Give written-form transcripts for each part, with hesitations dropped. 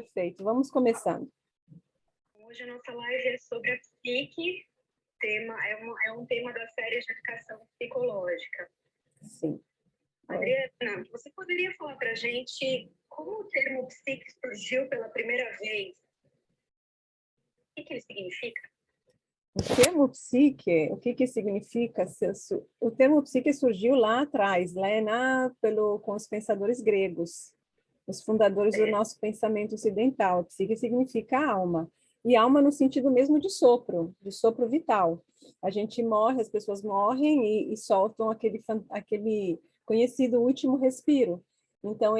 Perfeito, vamos começando. Hoje a nossa live é sobre a psique, é um tema da série de educação psicológica. Sim. Adriana, você poderia falar para a gente como o termo psique surgiu pela primeira vez? O que ele significa? O termo psique, o que significa? O termo psique surgiu lá atrás, com os pensadores gregos, os fundadores do nosso pensamento ocidental. Psique significa alma, e alma no sentido mesmo de sopro vital. A gente morre, as pessoas morrem e soltam aquele conhecido último respiro. Então,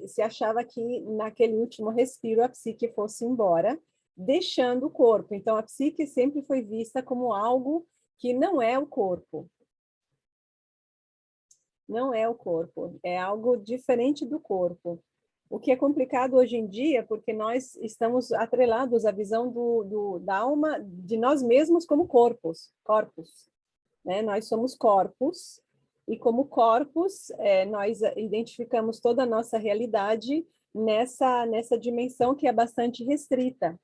se achava que naquele último respiro a psique fosse embora, deixando o corpo. Então, a psique sempre foi vista como algo que não é o corpo. Não é o corpo, é algo diferente do corpo. O que é complicado hoje em dia, porque nós estamos atrelados à visão da alma, de nós mesmos como corpos, né? Nós somos corpos, e como corpos, nós identificamos toda a nossa realidade nessa dimensão que é bastante restrita.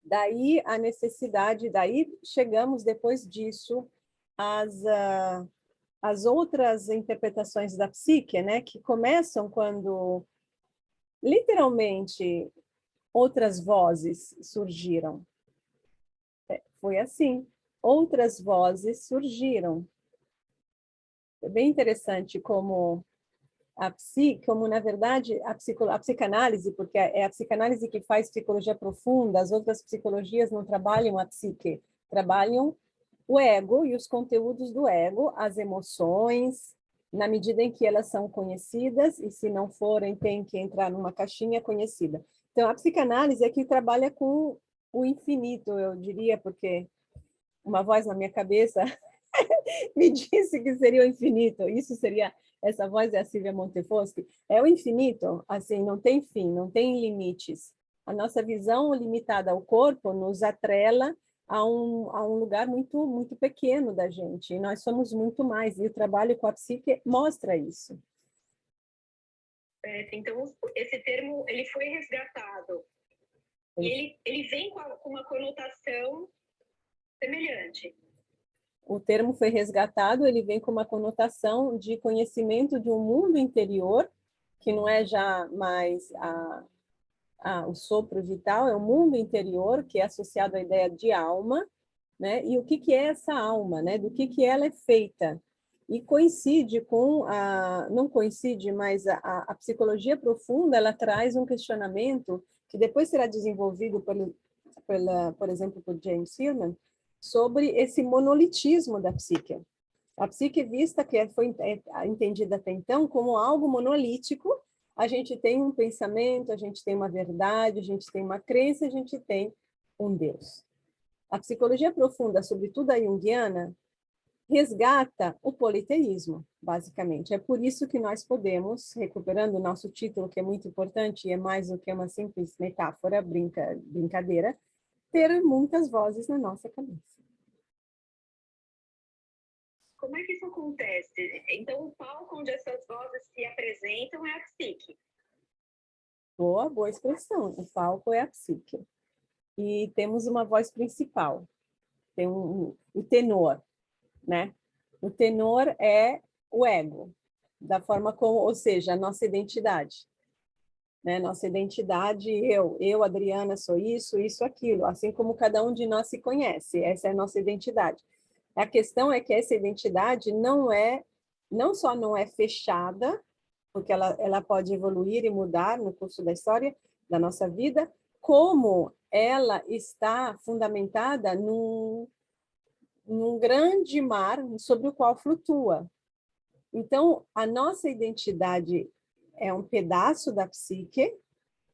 Daí a necessidade, daí chegamos depois disso às outras interpretações da psique, né, que começam quando literalmente outras vozes surgiram. Foi assim, outras vozes surgiram. É bem interessante como na verdade, a psicanálise, porque é a psicanálise que faz psicologia profunda, as outras psicologias não trabalham a psique, trabalham o ego e os conteúdos do ego, as emoções, na medida em que elas são conhecidas, e se não forem, tem que entrar numa caixinha conhecida. Então, a psicanálise é que trabalha com o infinito, eu diria, porque uma voz na minha cabeça me disse que seria o infinito. Essa voz é a Silvia Montefoschi. É o infinito, assim, não tem fim, não tem limites. A nossa visão limitada ao corpo nos atrela a um lugar muito, muito pequeno da gente. E nós somos muito mais, e o trabalho com a psique mostra isso. Então, esse termo ele foi resgatado. E ele vem com uma conotação semelhante. O termo foi resgatado, ele vem com uma conotação de conhecimento de um mundo interior, que não é já mais o sopro vital, é o mundo interior, que é associado à ideia de alma, né? E o que é essa alma, né? Do que ela é feita. E coincide com não coincide, mas a psicologia profunda, ela traz um questionamento que depois será desenvolvido por exemplo, por James Hillman, sobre esse monolitismo da psique. A psique vista, que foi entendida até então como algo monolítico, a gente tem um pensamento, a gente tem uma verdade, a gente tem uma crença, a gente tem um Deus. A psicologia profunda, sobretudo a junguiana, resgata o politeísmo, basicamente. É por isso que nós podemos, recuperando o nosso título, que é muito importante e é mais do que uma simples metáfora, brincadeira, ter muitas vozes na nossa cabeça. Como é que isso acontece? Então, o palco onde essas vozes se apresentam é a psique. Boa expressão. O palco é a psique. E temos uma voz principal. Tem o tenor, né? O tenor é o ego, da forma como, ou seja, a nossa identidade. Né? Nossa identidade, eu, Adriana, sou isso, aquilo, assim como cada um de nós se conhece, essa é a nossa identidade. A questão é que essa identidade não só não é fechada, porque ela pode evoluir e mudar no curso da história, da nossa vida, como ela está fundamentada num grande mar sobre o qual flutua. Então, a nossa identidade é um pedaço da psique,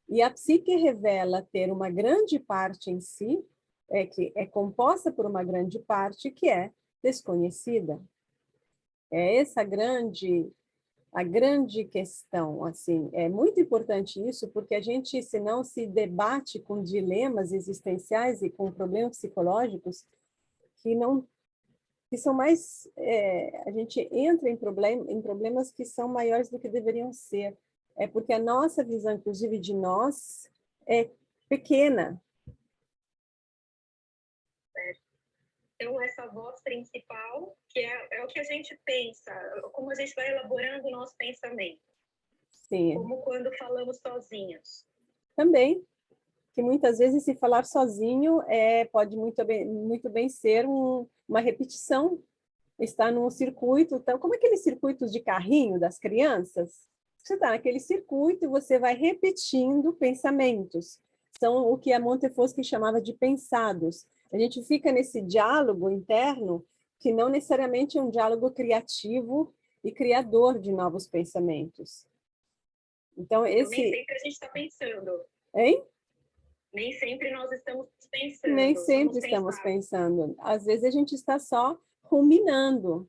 e a psique revela ter uma grande parte em si, que é composta por uma grande parte que é desconhecida. É essa a grande questão, assim, é muito importante isso, porque a gente, se não se debate com dilemas existenciais e com problemas psicológicos que são mais, a gente entra em problemas que são maiores do que deveriam ser. É porque a nossa visão, inclusive, de nós é pequena. Então, essa voz principal, que é o que a gente pensa, como a gente vai elaborando o nosso pensamento. Sim. Como quando falamos sozinhos. Também, que muitas vezes se falar sozinho pode muito bem ser uma repetição, está num circuito. Então, como aqueles circuitos de carrinho das crianças? Você está naquele circuito e você vai repetindo pensamentos. São o que a Montefoschi chamava de pensados. A gente fica nesse diálogo interno, que não necessariamente é um diálogo criativo e criador de novos pensamentos. Então, nem sempre a gente está pensando. Hein? Nem sempre nós estamos pensando. Nem sempre estamos pensando. Às vezes a gente está só ruminando.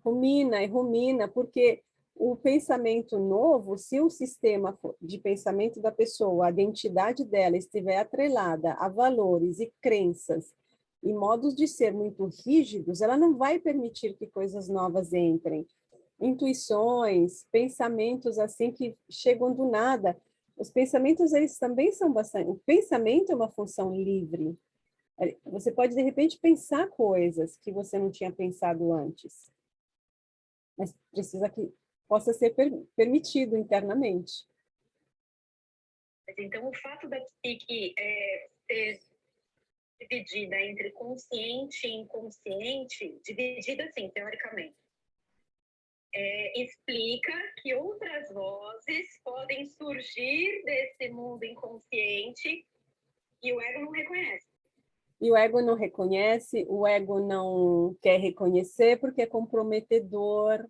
Rumina e rumina, porque o pensamento novo, se o sistema de pensamento da pessoa, a identidade dela estiver atrelada a valores e crenças e modos de ser muito rígidos, ela não vai permitir que coisas novas entrem. Intuições, pensamentos assim que chegam do nada. Os pensamentos, eles também são bastante... O pensamento é uma função livre. Você pode, de repente, pensar coisas que você não tinha pensado antes. Mas precisa que possa ser permitido internamente. Então, o fato da psique ser dividida entre consciente e inconsciente, dividida assim, teoricamente, explica que outras vozes podem surgir desse mundo inconsciente e o ego não reconhece. E o ego não reconhece, o ego não quer reconhecer porque é comprometedor,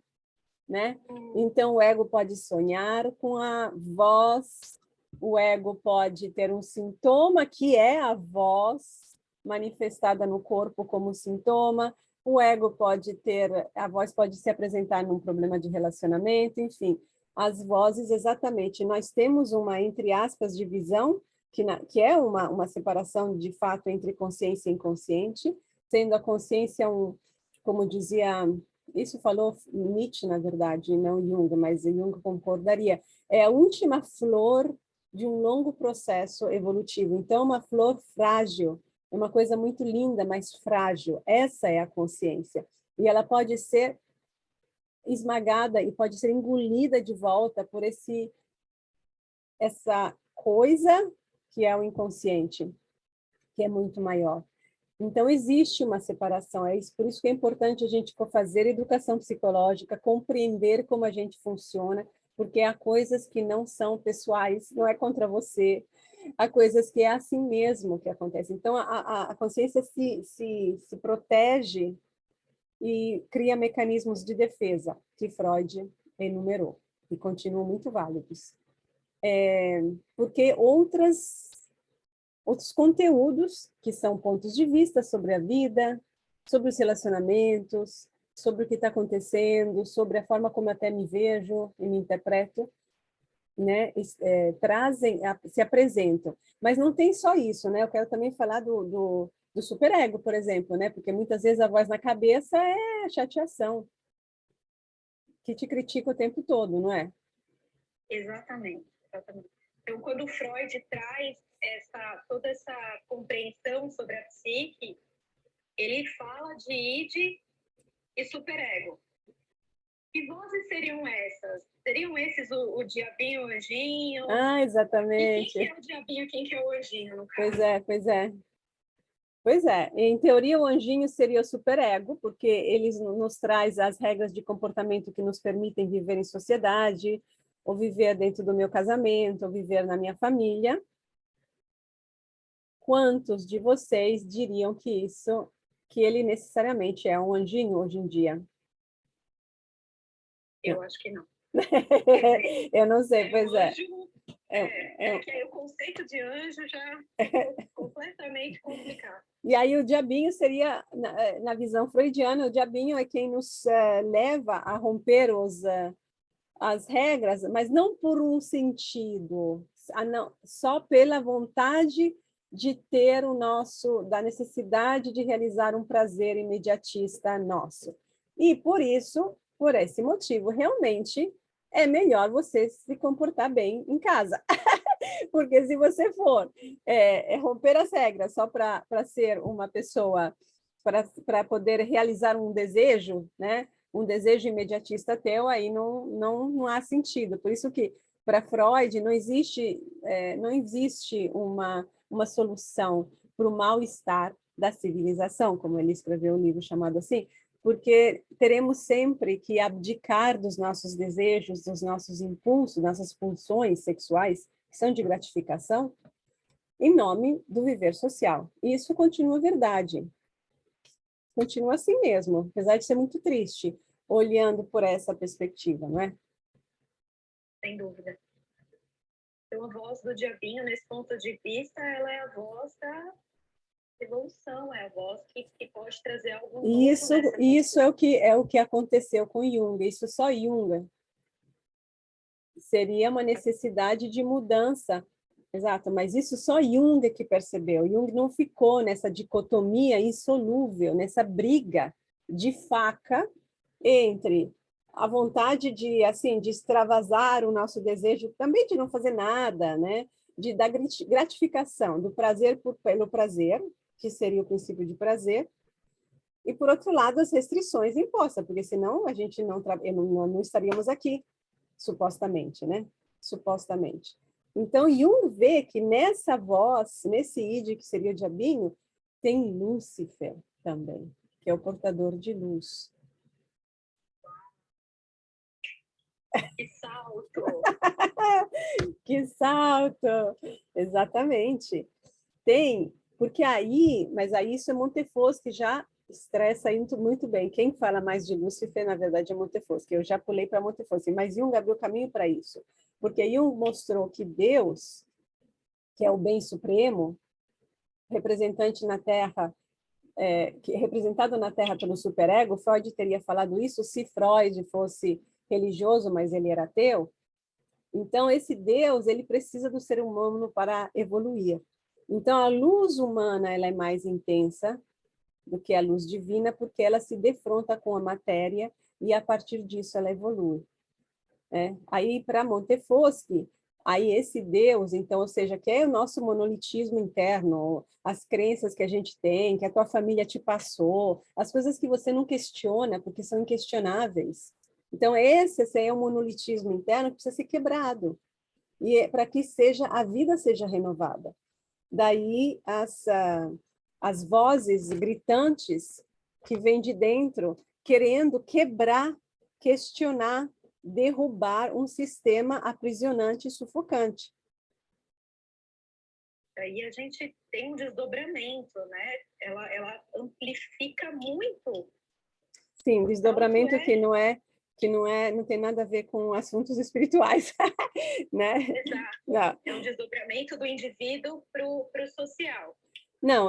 né? Então, o ego pode sonhar com a voz, o ego pode ter um sintoma que é a voz manifestada no corpo como sintoma, o ego pode ter, a voz pode se apresentar num problema de relacionamento, enfim, as vozes, exatamente. Nós temos uma, entre aspas, divisão, que é uma separação de fato entre consciência e inconsciente, sendo a consciência como dizia, isso falou Nietzsche, na verdade, não Jung, mas Jung concordaria, é a última flor de um longo processo evolutivo. Então, uma flor frágil, é uma coisa muito linda, mas frágil. Essa é a consciência. E ela pode ser esmagada e pode ser engolida de volta por essa coisa que é o inconsciente, que é muito maior. Então, existe uma separação, por isso que é importante a gente fazer educação psicológica, compreender como a gente funciona, porque há coisas que não são pessoais, não é contra você, há coisas que é assim mesmo que acontece. Então, a consciência se protege e cria mecanismos de defesa, que Freud enumerou, e continuam muito válidos. Porque outros conteúdos, que são pontos de vista sobre a vida, sobre os relacionamentos, sobre o que está acontecendo, sobre a forma como eu até me vejo e me interpreto, né? Se apresentam. Mas não tem só isso, né? Eu quero também falar do superego, por exemplo, né? Porque muitas vezes a voz na cabeça é chateação, que te critica o tempo todo, não é? Exatamente. Então, quando o Freud traz toda essa compreensão sobre a psique, ele fala de id e superego. Que vozes seriam essas? Seriam esses o diabinho, o anjinho? Ah, exatamente. E quem que é o diabinho, quem que é o anjinho, no caso? Pois é, pois é. Pois é, em teoria o anjinho seria o superego, porque ele nos traz as regras de comportamento que nos permitem viver em sociedade, ou viver dentro do meu casamento, ou viver na minha família. Quantos de vocês diriam que ele necessariamente é um anjinho hoje em dia? Eu acho que não. Eu não sei, pois é. Que o conceito de anjo já é completamente complicado. E aí o diabinho seria, na visão freudiana, o diabinho é quem nos leva a romper as regras, mas não por um sentido, só pela vontade de ter da necessidade de realizar um prazer imediatista nosso. E por esse motivo, realmente, é melhor você se comportar bem em casa. Porque se você for romper as regras só para ser uma pessoa, para poder realizar um desejo, né? Um desejo imediatista teu, aí não há sentido. Por isso que, para Freud, não existe uma solução para o mal-estar da civilização, como ele escreveu um livro chamado assim, porque teremos sempre que abdicar dos nossos desejos, dos nossos impulsos, nossas pulsões sexuais, que são de gratificação, em nome do viver social. E isso continua verdade. Continua assim mesmo, apesar de ser muito triste, olhando por essa perspectiva, não é? Sem dúvida. Então, a voz do diabinho, nesse ponto de vista, ela é a voz da evolução, é a voz que pode trazer algo novo Isso é o que aconteceu com Jung, isso só Jung. Seria uma necessidade de mudança. Exato, mas isso só Jung que percebeu. Jung não ficou nessa dicotomia insolúvel, nessa briga de faca entre a vontade de assim de extravasar o nosso desejo, também de não fazer nada, né? De dar gratificação, do prazer pelo prazer, que seria o princípio de prazer, e por outro lado as restrições impostas, porque senão a gente não estaríamos aqui, supostamente, né? Supostamente. Então, Jung vê que nessa voz, nesse id, que seria o diabinho, tem Lúcifer também, que é o portador de luz. Que salto! Que salto! Exatamente. Tem, porque aí, mas aí isso é Montefosco, que já estressa aí muito bem. Quem fala mais de Lúcifer, na verdade, é Montefosco. Eu já pulei para Montefosco, mas Jung abriu caminho para isso. Porque Jung mostrou que Deus, que é o bem supremo, representante na Terra, representado na Terra pelo superego, Freud teria falado isso se Freud fosse religioso, mas ele era ateu. Então, esse Deus, ele precisa do ser humano para evoluir. Então, a luz humana ela é mais intensa do que a luz divina, porque ela se defronta com a matéria e, a partir disso, ela evolui. Aí, para Montefoschi, aí esse Deus, então, ou seja, que é o nosso monolitismo interno, as crenças que a gente tem, que a tua família te passou, as coisas que você não questiona, porque são inquestionáveis. Então, esse é o monolitismo interno que precisa ser quebrado, e para que a vida seja renovada. Daí as vozes gritantes que vêm de dentro, querendo quebrar, questionar, derrubar um sistema aprisionante e sufocante. Aí a gente tem um desdobramento, né? Ela amplifica muito. Sim, desdobramento não tem nada a ver com assuntos espirituais, né? Exato. Não. É um desdobramento do indivíduo para o social. Não,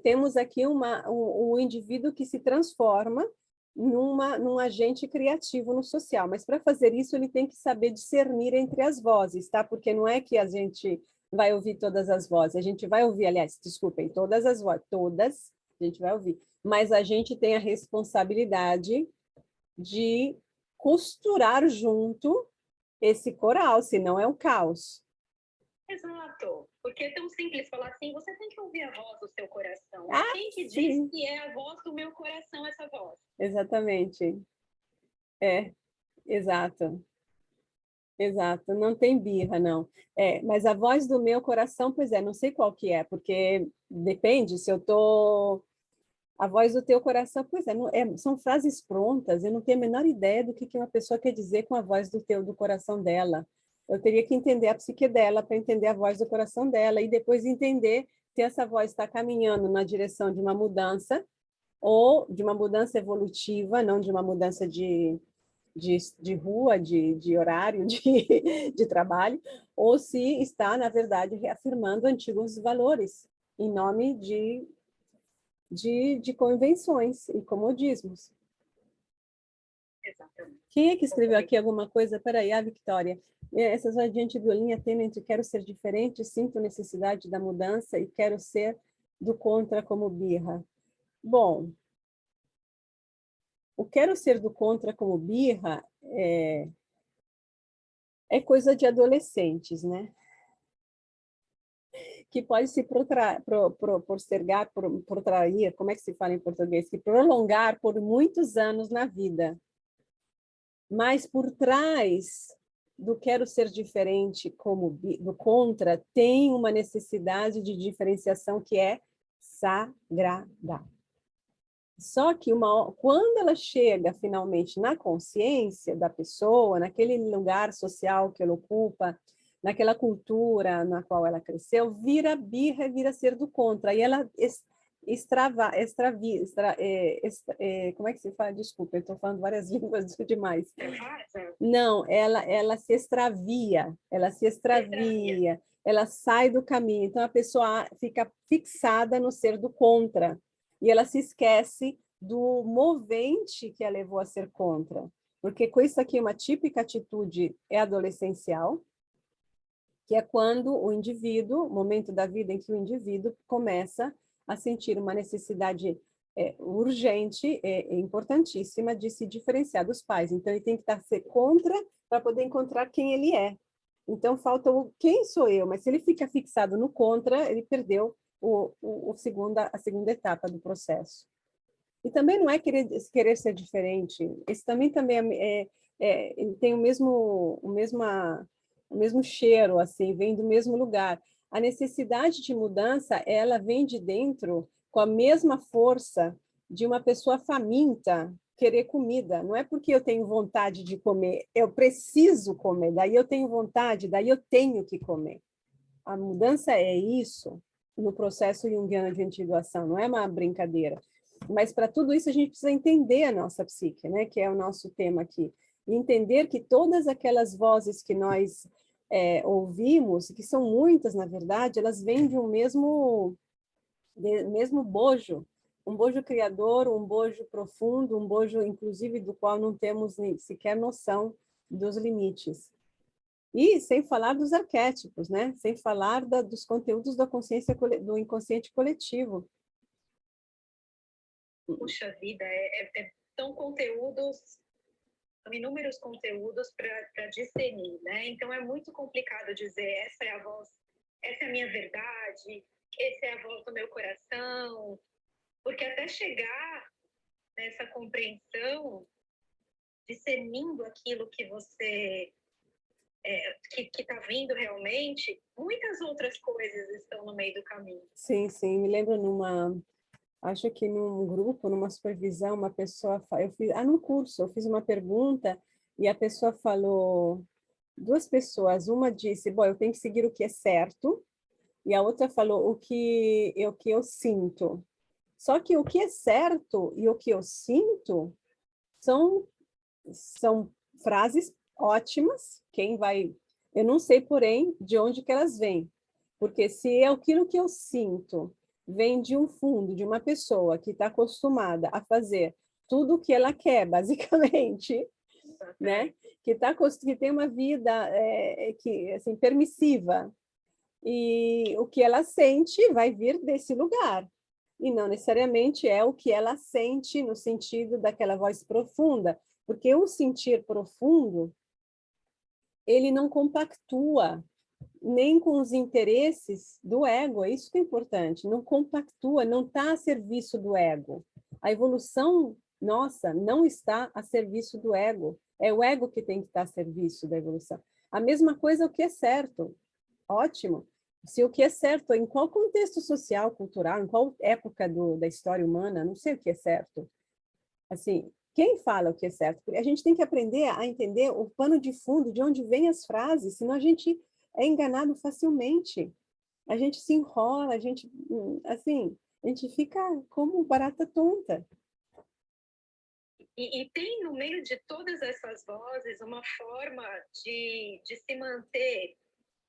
temos aqui um indivíduo que se transforma num agente criativo no social, mas para fazer isso ele tem que saber discernir entre as vozes, tá? Porque não é que a gente vai ouvir todas as vozes, a gente vai ouvir, aliás, desculpem, todas as vozes, todas a gente vai ouvir, mas a gente tem a responsabilidade de costurar junto esse coral, senão é um caos. Exato, porque é tão simples falar assim, você tem que ouvir a voz do seu coração. Ah, quem que sim. diz que é a voz do meu coração essa voz? Exatamente. Exato. Exato, não tem birra, não. Mas a voz do meu coração, pois não sei qual que é, porque depende se eu tô... A voz do teu coração, pois são frases prontas, eu não tenho a menor ideia do que uma pessoa quer dizer com a voz do coração dela. Eu teria que entender a psique dela para entender a voz do coração dela e depois entender se essa voz está caminhando na direção de uma mudança ou de uma mudança evolutiva, não de uma mudança de rua, de horário, de trabalho, ou se está, na verdade, reafirmando antigos valores em nome de convenções e comodismos. Exatamente. Quem é que escreveu aqui alguma coisa? Peraí, a Victória. Essas adiante do linha tendo entre quero ser diferente, sinto necessidade da mudança e quero ser do contra como birra. Bom, o quero ser do contra como birra é coisa de adolescentes, né? Que pode se postergar, protrair, como é que se fala em português? Que prolongar por muitos anos na vida. Mas por trás do quero ser diferente como do contra, tem uma necessidade de diferenciação que é sagrada. Só que quando ela chega finalmente na consciência da pessoa, naquele lugar social que ela ocupa, naquela cultura na qual ela cresceu, vira birra, vira ser do contra. E ela como é que se fala? Desculpa, eu estou falando várias línguas demais. Não, ela se extravia, ela sai do caminho. Então, a pessoa fica fixada no ser do contra. E ela se esquece do movente que a levou a ser contra. Porque com isso aqui, uma típica atitude é adolescencial, que é quando o indivíduo, momento da vida em que o indivíduo começa a sentir uma necessidade urgente, importantíssima, de se diferenciar dos pais. Então, ele tem que ser contra para poder encontrar quem ele é. Então, falta o quem sou eu, mas se ele fica fixado no contra, ele perdeu a segunda etapa do processo. E também não é querer ser diferente, esse também ele tem o mesmo cheiro, assim, vem do mesmo lugar. A necessidade de mudança, ela vem de dentro com a mesma força de uma pessoa faminta querer comida. Não é porque eu tenho vontade de comer, eu preciso comer, daí eu tenho vontade, daí eu tenho que comer. A mudança é isso no processo junguiano de individuação, não é uma brincadeira. Mas para tudo isso a gente precisa entender a nossa psique, né? Que é o nosso tema aqui. E entender que todas aquelas vozes que nós ouvimos, que são muitas, na verdade, elas vêm de um mesmo bojo, um bojo criador, um bojo profundo, um bojo, inclusive, do qual não temos nem sequer noção dos limites. E sem falar dos arquétipos, né? Sem falar dos conteúdos da consciência, do inconsciente coletivo. Puxa vida, são conteúdos, são inúmeros conteúdos para discernir, né? Então é muito complicado dizer essa é a voz, essa é a minha verdade, essa é a voz do meu coração, porque até chegar nessa compreensão, discernindo aquilo que você que está vindo realmente, muitas outras coisas estão no meio do caminho. Sim, sim, me lembro acho que num grupo, numa supervisão, uma pessoa, num curso, eu fiz uma pergunta e a pessoa falou, duas pessoas, uma disse, bom, eu tenho que seguir o que é certo, e a outra falou o que eu sinto. Só que o que é certo e o que eu sinto são frases ótimas, eu não sei, porém, de onde que elas vêm, porque se é aquilo que eu sinto vem de um fundo, de uma pessoa que está acostumada a fazer tudo o que ela quer, basicamente, né? Que tem uma vida assim, permissiva, e o que ela sente vai vir desse lugar, e não necessariamente é o que ela sente no sentido daquela voz profunda, porque o sentir profundo, ele não compactua nem com os interesses do ego, é isso que é importante, não compactua, não está a serviço do ego. A evolução nossa não está a serviço do ego, é o ego que tem que estar a serviço da evolução. A mesma coisa o que é certo, ótimo. Se o que é certo, em qual contexto social, cultural, em qual época da história humana, não sei o que é certo. Assim, quem fala o que é certo? Porque a gente tem que aprender a entender o pano de fundo, de onde vêm as frases, senão a gente é enganado facilmente. A gente se enrola, assim, a gente fica como barata tonta. E tem no meio de todas essas vozes uma forma de se manter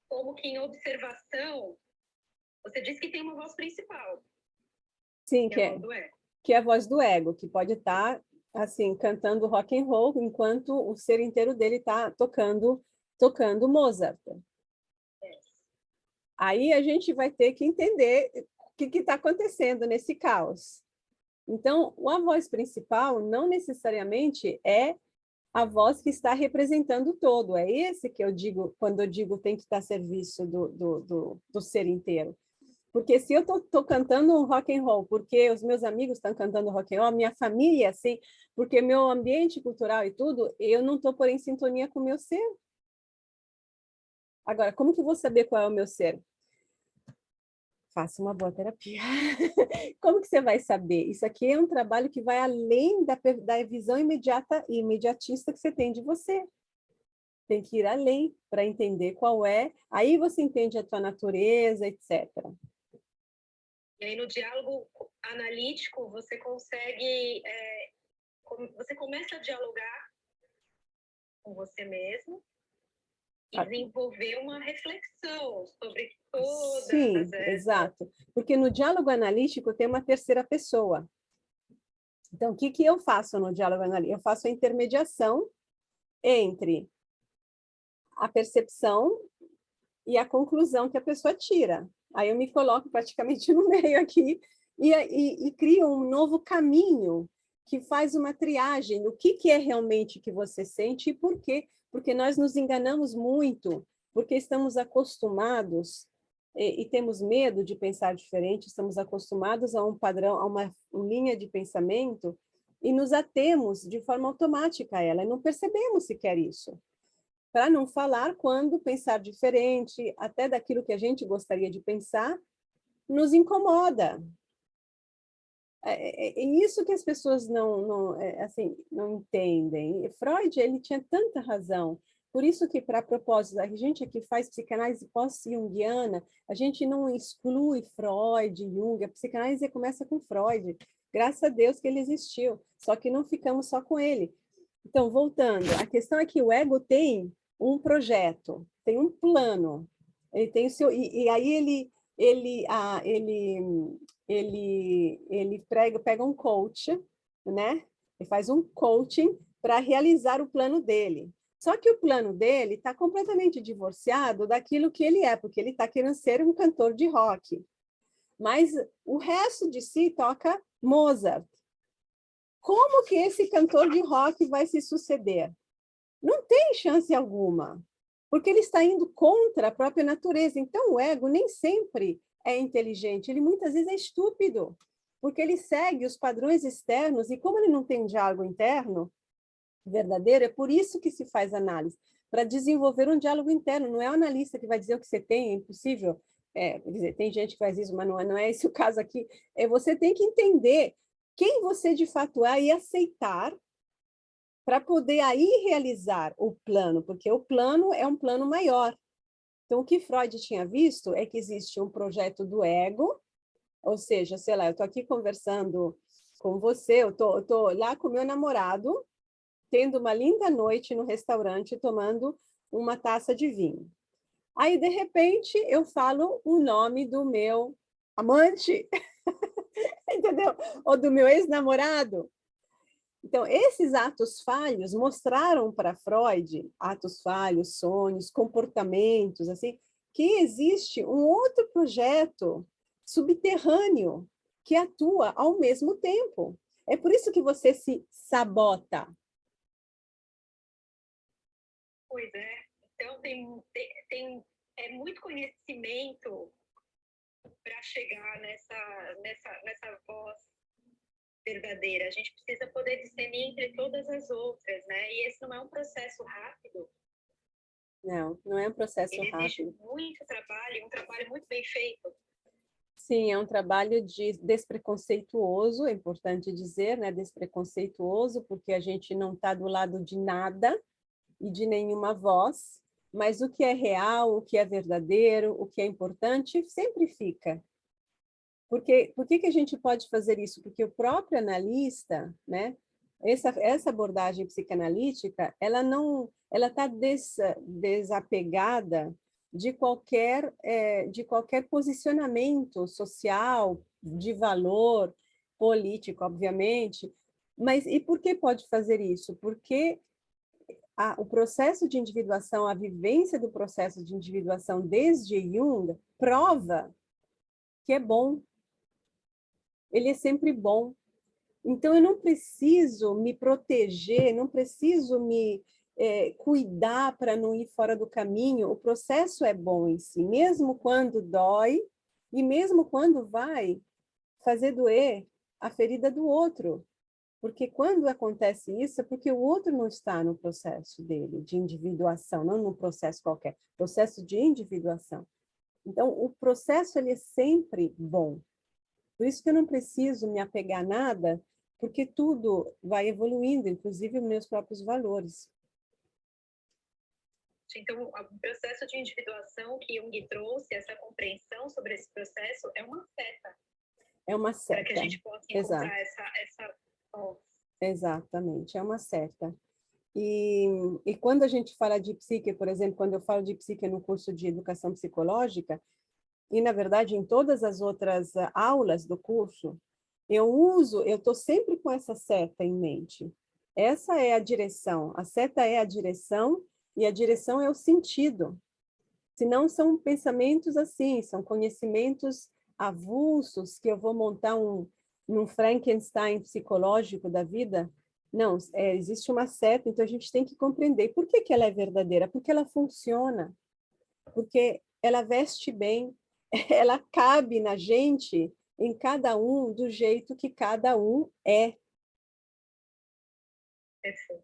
como que em observação. Você disse que tem uma voz principal. Sim, que é a voz do ego. Que é a voz do ego, que pode estar assim cantando rock and roll enquanto o ser inteiro dele está tocando Mozart. Aí a gente vai ter que entender o que está acontecendo nesse caos. Então, a voz principal não necessariamente é a voz que está representando o todo. É esse que eu digo, quando eu digo tem que estar a serviço do ser inteiro. Porque se eu tô cantando um rock and roll, porque os meus amigos estão cantando rock and roll, a minha família, assim, porque meu ambiente cultural e tudo, eu não estou por em sintonia com o meu ser. Agora, como que eu vou saber qual é o meu ser? Faça uma boa terapia. Como que você vai saber? Isso aqui é um trabalho que vai além da visão imediata e imediatista que você tem de você. Tem que ir além para entender qual é. Aí você entende a tua natureza, etc. E aí, no diálogo analítico, você consegue, você começa a dialogar com você mesmo e desenvolver uma reflexão sobre todas Sim, essas... exato. Porque no diálogo analítico tem uma terceira pessoa. Então, o que que eu faço no diálogo analítico? Eu faço a intermediação entre a percepção e a conclusão que a pessoa tira. Aí eu me coloco praticamente no meio aqui e crio um novo caminho que faz uma triagem do que é realmente que você sente e por quê. Porque nós nos enganamos muito, porque estamos acostumados e temos medo de pensar diferente, estamos acostumados a um padrão, a uma linha de pensamento e nos atemos de forma automática a ela, e não percebemos sequer isso. Para não falar quando pensar diferente, até daquilo que a gente gostaria de pensar, nos incomoda. É isso que as pessoas assim, não entendem. Freud, ele tinha tanta razão. Por isso que, para propósito, a gente aqui faz psicanálise pós-junguiana, a gente não exclui Freud, Jung, a psicanálise começa com Freud. Graças a Deus que ele existiu, só que não ficamos só com ele. Então, voltando, a questão é que o ego tem um projeto, tem um plano, ele tem o seu, e aí ele pega um coach, né? Ele faz um coaching para realizar o plano dele. Só que o plano dele está completamente divorciado daquilo que ele é, porque ele está querendo ser um cantor de rock. Mas o resto de si toca Mozart. Como que esse cantor de rock vai se suceder? Não tem chance alguma, porque ele está indo contra a própria natureza. Então, o ego nem sempre é inteligente, ele muitas vezes é estúpido, porque ele segue os padrões externos, e como ele não tem um diálogo interno verdadeiro, é por isso que se faz análise, para desenvolver um diálogo interno. Não é o analista que vai dizer o que você tem, é impossível. Quer dizer, tem gente que faz isso, mas não é esse o caso aqui. Você tem que entender quem você de fato é e aceitar para poder aí realizar o plano, porque o plano é um plano maior. Então, o que Freud tinha visto é que existe um projeto do ego, ou seja, sei lá, eu estou aqui conversando com você, eu tô lá com meu namorado, tendo uma linda noite no restaurante, tomando uma taça de vinho. Aí, de repente, eu falo o nome do meu amante, entendeu? Ou do meu ex-namorado. Então, esses atos falhos mostraram para Freud, atos falhos, sonhos, comportamentos, assim, que existe um outro projeto subterrâneo que atua ao mesmo tempo. É por isso que você se sabota. Pois é. Então, é muito conhecimento para chegar nessa voz verdadeira. A gente precisa poder discernir entre todas as outras, né? E esse não é um processo rápido. Não é um processo Ele exige rápido. muito trabalho, um trabalho muito bem feito. Sim, é um trabalho despreconceituoso, é importante dizer, né? Despreconceituoso, porque a gente não está do lado de nada e de nenhuma voz, mas o que é real, o que é verdadeiro, o que é importante, sempre fica. Por que a gente pode fazer isso? Porque o próprio analista, né? Essa abordagem psicanalítica, ela está desapegada de qualquer posicionamento social, de valor, político, obviamente. Mas e por que pode fazer isso? Porque o processo de individuação, a vivência do processo de individuação desde Jung prova que é bom. Ele é sempre bom. Então, eu não preciso me proteger, não preciso me cuidar para não ir fora do caminho. O processo é bom em si, mesmo quando dói e mesmo quando vai fazer doer a ferida do outro. Porque quando acontece isso, é porque o outro não está no processo dele, de individuação, não num processo qualquer, processo de individuação. Então, o processo ele é sempre bom. Por isso que eu não preciso me apegar a nada, porque tudo vai evoluindo, inclusive os meus próprios valores. Então, o processo de individuação que Jung trouxe, essa compreensão sobre esse processo, é uma seta. É uma seta. Para que a gente possa encontrar essa... Exatamente, é uma seta. E quando a gente fala de psique, por exemplo, quando eu falo de psique no curso de educação psicológica, e na verdade em todas as outras aulas do curso, eu estou sempre com essa seta em mente. Essa é a direção, a seta é a direção e a direção é o sentido. Senão são pensamentos assim, são conhecimentos avulsos que eu vou montar num Frankenstein psicológico da vida. Não, existe uma seta, então a gente tem que compreender. Por que que ela é verdadeira? Porque ela funciona, porque ela veste bem, ela cabe na gente, em cada um, do jeito que cada um é. Perfeito.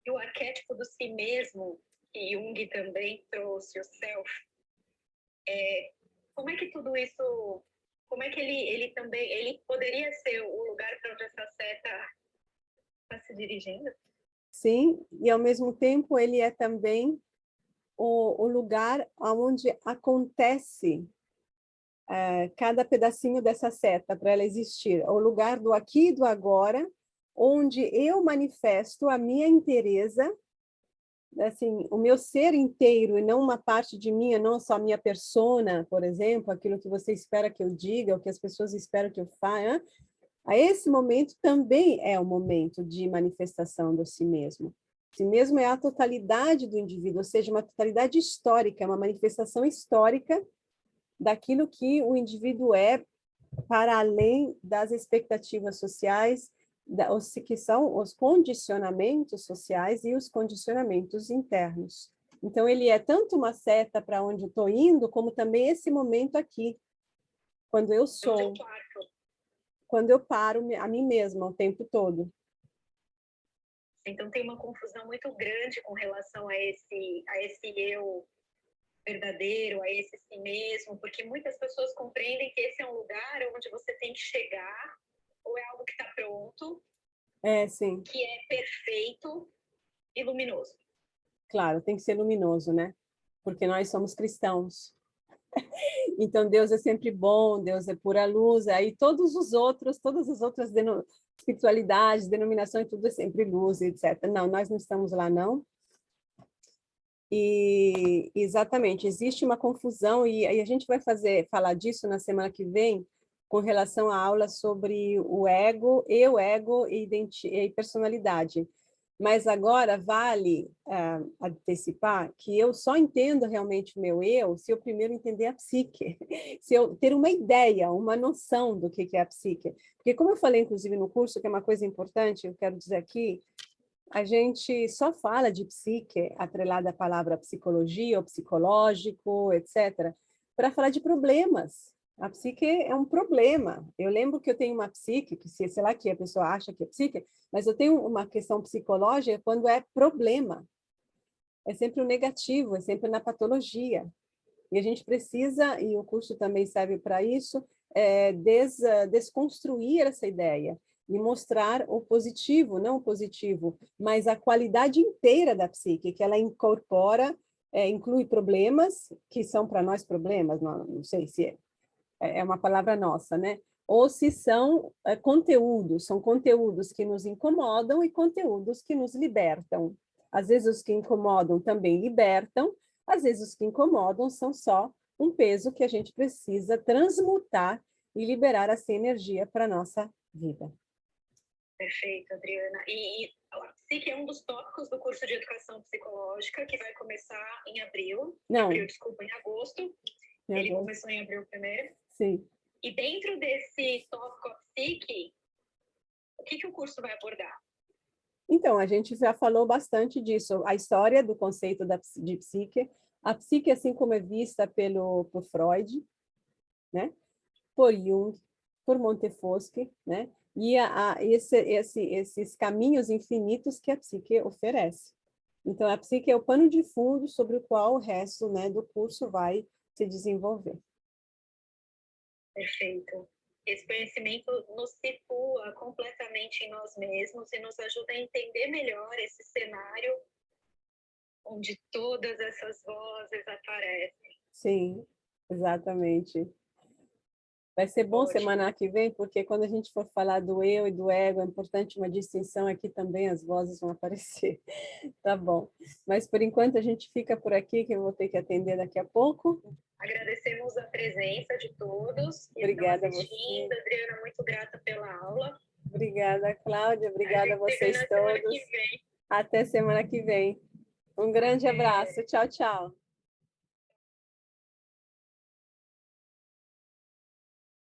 E o arquétipo do si mesmo, que Jung também trouxe, o self, como é que tudo isso, como é que ele também, ele poderia ser o lugar para onde essa seta está se dirigindo? Sim, e ao mesmo tempo ele é também o lugar onde acontece cada pedacinho dessa seta para ela existir, o lugar do aqui e do agora, onde eu manifesto a minha inteireza, assim, o meu ser inteiro e não uma parte de mim, não só a minha persona, por exemplo, aquilo que você espera que eu diga, o que as pessoas esperam que eu faça. A esse momento também é o momento de manifestação do si mesmo. Si mesmo é a totalidade do indivíduo, ou seja, uma totalidade histórica, uma manifestação histórica daquilo que o indivíduo é para além das expectativas sociais, os que são os condicionamentos sociais e os condicionamentos internos. Então, ele é tanto uma seta para onde eu estou indo, como também esse momento aqui, quando eu sou, quando eu paro a mim mesma o tempo todo. Então, tem uma confusão muito grande com relação a esse eu verdadeiro, a esse si mesmo, porque muitas pessoas compreendem que esse é um lugar onde você tem que chegar, ou é algo que está pronto, sim. que é perfeito e luminoso. Claro, tem que ser luminoso, né? Porque nós somos cristãos. Então, Deus é sempre bom, Deus é pura luz, aí todas as outras espiritualidades, denominações, tudo é sempre luz, etc. Não, nós não estamos lá, não. E exatamente, existe uma confusão, e aí a gente vai falar disso na semana que vem, com relação à aula sobre o ego e personalidade. Mas agora vale antecipar que eu só entendo realmente o meu eu se eu primeiro entender a psique, se eu ter uma ideia, uma noção do que é a psique. Porque como eu falei, inclusive, no curso, que é uma coisa importante, eu quero dizer aqui, a gente só fala de psique, atrelada à palavra psicologia ou psicológico, etc., para falar de problemas. A psique é um problema. Eu lembro que eu tenho uma psique, que sei lá que a pessoa acha que é psique, mas eu tenho uma questão psicológica quando é problema. É sempre o negativo, é sempre na patologia. E a gente precisa, e o curso também serve para isso, desconstruir essa ideia e mostrar o positivo, não o positivo, mas a qualidade inteira da psique, que ela incorpora, inclui problemas, que são para nós problemas, não sei se é uma palavra nossa, né? Ou se são são conteúdos que nos incomodam e conteúdos que nos libertam. Às vezes os que incomodam também libertam, às vezes os que incomodam são só um peso que a gente precisa transmutar e liberar essa energia para a nossa vida. Perfeito, Adriana. E a psique é um dos tópicos do curso de educação psicológica, que vai começar em abril. Em agosto. Ele começou em abril primeiro. Sim. E dentro desse tópico, a psique, que o curso vai abordar? Então, a gente já falou bastante disso, a história do conceito de psique, a psique assim como é vista por Freud, né? Por Jung, por Montefoschi, né? E esses caminhos infinitos que a psique oferece. Então, a psique é o pano de fundo sobre o qual o resto, né, do curso vai se desenvolver. Perfeito. Esse conhecimento nos situa completamente em nós mesmos e nos ajuda a entender melhor esse cenário onde todas essas vozes aparecem. Sim, exatamente. Vai ser bom Ótimo. semana que vem, porque quando a gente for falar do eu e do ego, é importante uma distinção aqui também, as vozes vão aparecer. Tá bom. Mas por enquanto a gente fica por aqui, que eu vou ter que atender daqui a pouco. Agradecemos a presença de todos que Obrigada a estão assistindo. você. Adriana, muito grata pela aula. Obrigada, Cláudia. Obrigada a A gente se vê vocês na semana todos. que vem. Até semana que vem. Um grande Até. abraço. Tchau, tchau.